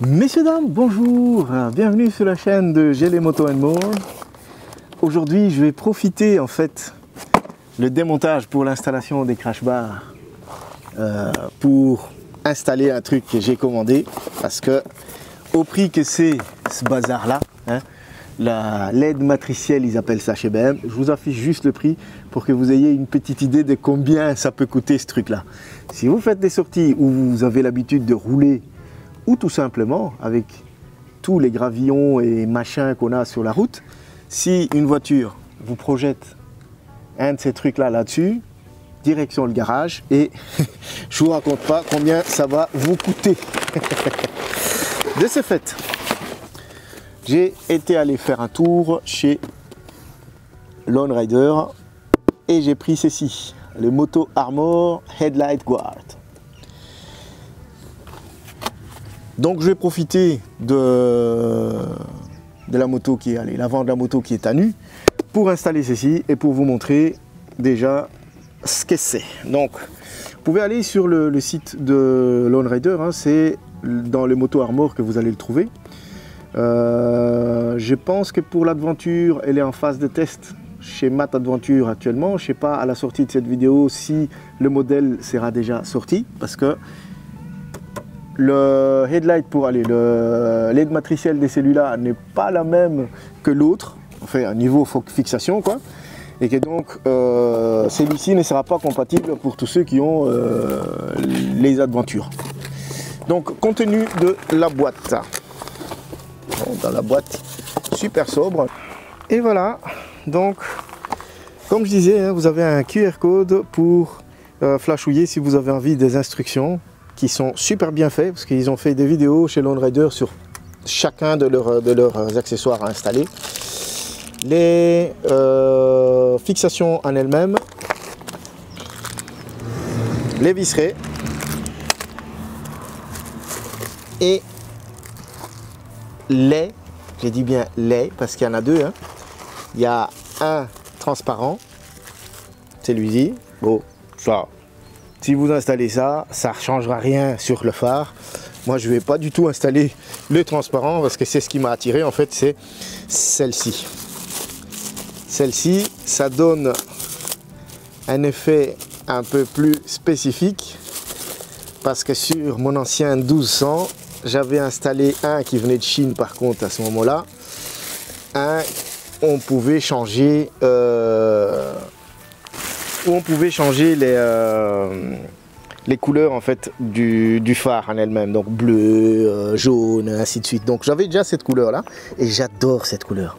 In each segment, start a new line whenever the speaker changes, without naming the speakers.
Messieurs, dames, bonjour, bienvenue sur la chaîne de GL Moto & More. Aujourd'hui, je vais profiter en fait le démontage pour l'installation des crash bars pour installer un truc que j'ai commandé parce que au prix que c'est ce bazar là, la LED matricielle, ils appellent ça chez BM. Je vous affiche juste le prix pour que vous ayez une petite idée de combien ça peut coûter ce truc là. Si vous faites des sorties où vous avez l'habitude de rouler ou tout simplement avec tous les gravillons et machins qu'on a sur la route, si une voiture vous projette un de ces trucs là-dessus, direction le garage et je vous raconte pas combien ça va vous coûter. De ce fait, j'ai été aller faire un tour chez Lone Rider et j'ai pris ceci, le Moto Armor Headlight Guard. Donc je vais profiter de la moto qui est l'avant de la moto qui est à nu pour installer ceci et pour vous montrer déjà ce que c'est. Donc vous pouvez aller sur le site de Lone Rider, c'est dans les Moto Armor que vous allez le trouver. Je pense que pour l'Adventure, elle est en phase de test chez Matt Adventure actuellement. Je ne sais pas à la sortie de cette vidéo si le modèle sera déjà sorti parce que le headlight pour aller, le LED matriciel de celui-là n'est pas la même que l'autre, enfin un niveau fixation quoi, et que donc celui-ci ne sera pas compatible pour tous ceux qui ont les Adventures. Donc contenu de la boîte, dans la boîte super sobre, et voilà. Donc comme je disais, vous avez un QR code pour flashouiller si vous avez envie des instructions qui sont super bien faits parce qu'ils ont fait des vidéos chez Lone Rider sur chacun de leurs accessoires à installer. Les fixations en elles-mêmes, les visserets et les, j'ai dit bien les parce qu'il y en a deux, il y a un transparent, celui-ci, bon ça. Si vous installez ça, ça ne changera rien sur le phare. Moi, je ne vais pas du tout installer le transparent parce que c'est ce qui m'a attiré. En fait, c'est celle-ci. Celle-ci, ça donne un effet un peu plus spécifique parce que sur mon ancien 1200, j'avais installé un qui venait de Chine par contre à ce moment-là. On pouvait changer... où on pouvait changer les couleurs en fait du phare en elle-même, donc bleu, jaune, ainsi de suite. Donc j'avais déjà cette couleur là et j'adore cette couleur.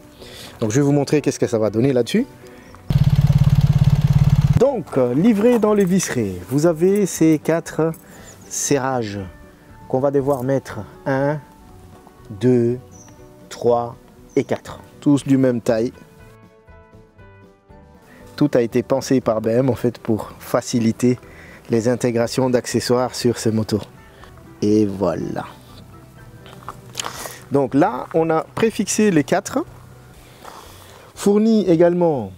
Donc je vais vous montrer qu'est-ce que ça va donner là-dessus. Donc livré dans les visserets, vous avez ces 4 serrages qu'on va devoir mettre 1, 2, 3 et 4, tous du même taille. Tout a été pensé par BM en fait pour faciliter les intégrations d'accessoires sur ces motos. Et voilà. Donc là, on a préfixé les 4. Fourni également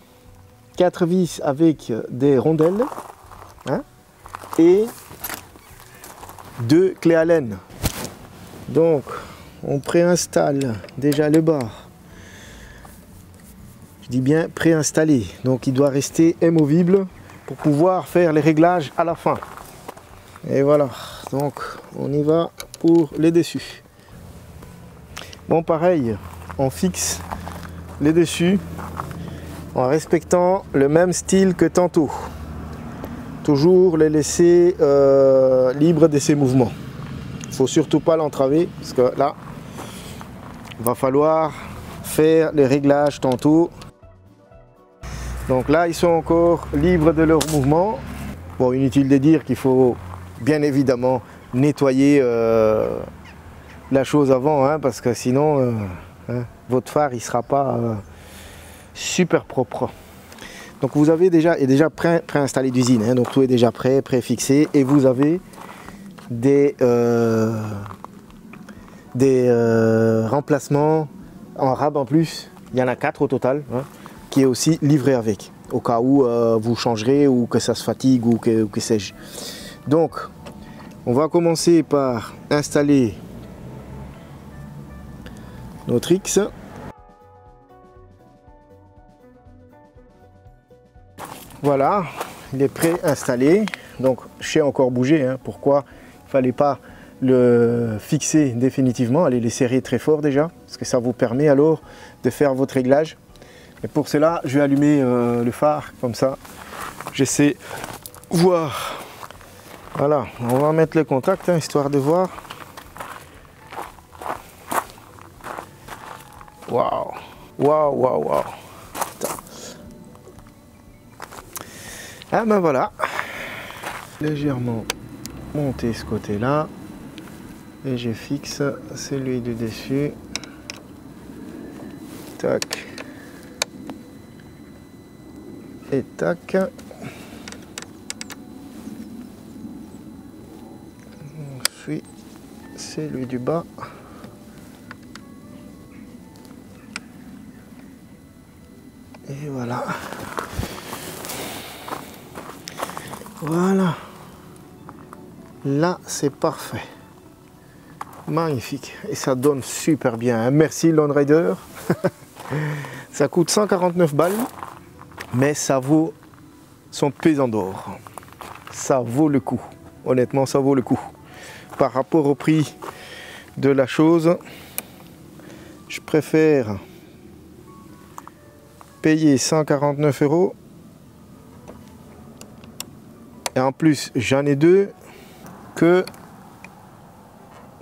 4 vis avec des rondelles et 2 clés Allen. Donc on préinstalle déjà le bas. Je dis bien préinstallé, donc il doit rester amovible pour pouvoir faire les réglages à la fin. Et voilà, donc on y va pour les dessus. Bon pareil, on fixe les dessus en respectant le même style que tantôt. Toujours les laisser libres de ses mouvements. Il ne faut surtout pas l'entraver parce que là, il va falloir faire les réglages tantôt. Donc là, ils sont encore libres de leur mouvement. Bon, inutile de dire qu'il faut bien évidemment nettoyer la chose avant, parce que sinon, votre phare il sera pas super propre. Donc vous avez déjà préinstallé d'usine, donc tout est déjà prêt, préfixé, et vous avez des remplacements en rab en plus. Il y en a 4 au total. Qui est aussi livré avec, au cas où vous changerez ou que ça se fatigue ou que sais-je. Donc, on va commencer par installer notre X. Voilà, il est pré-installé. Donc, j'ai encore bougé. Hein. Pourquoi il ne fallait pas le fixer définitivement, aller les serrer très fort déjà, parce que ça vous permet alors de faire votre réglage. Et pour cela, je vais allumer le phare, comme ça, j'essaie voir. Voilà, on va mettre le contact, hein, histoire de voir. Waouh, waouh, waouh, waouh. Ah ben voilà, légèrement monter ce côté-là. Et je fixe celui du dessus. Tac. Et tac. Ensuite, celui du bas. Et voilà. Voilà. Là, c'est parfait. Magnifique. Et ça donne super bien. Merci Lone Rider. Ça coûte 149 balles. Mais ça vaut son pesant d'or. Ça vaut le coup. Honnêtement, ça vaut le coup. Par rapport au prix de la chose, je préfère payer 149 €. Et en plus, j'en ai deux, que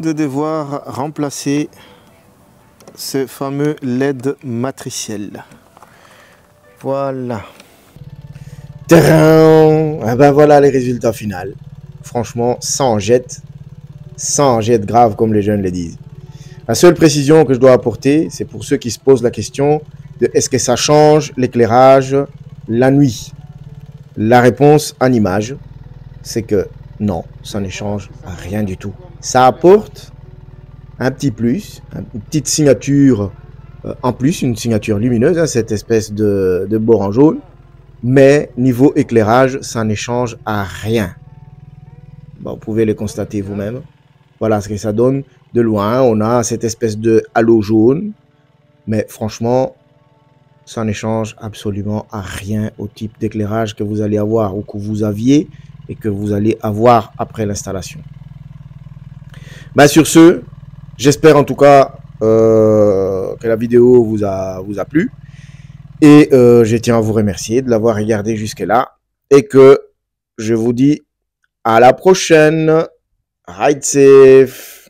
de devoir remplacer ce fameux LED matriciel. Voilà. Tadam! Ah ben voilà les résultats finaux. Franchement, sans jet grave comme les jeunes le disent. La seule précision que je dois apporter, c'est pour ceux qui se posent la question de est-ce que ça change l'éclairage la nuit? La réponse en image, c'est que non, ça ne change rien du tout. Ça apporte un petit plus, une petite signature en plus, une signature lumineuse, hein, cette espèce de bord en jaune. Mais niveau éclairage, ça ne change à rien. Bon, vous pouvez le constater vous-même. Voilà ce que ça donne. De loin, on a cette espèce de halo jaune. Mais franchement, ça ne change absolument à rien au type d'éclairage que vous allez avoir ou que vous aviez et que vous allez avoir après l'installation. Ben, sur ce, j'espère en tout cas que la vidéo vous a plu. Et je tiens à vous remercier de l'avoir regardé jusque-là. Et que je vous dis à la prochaine. Ride safe.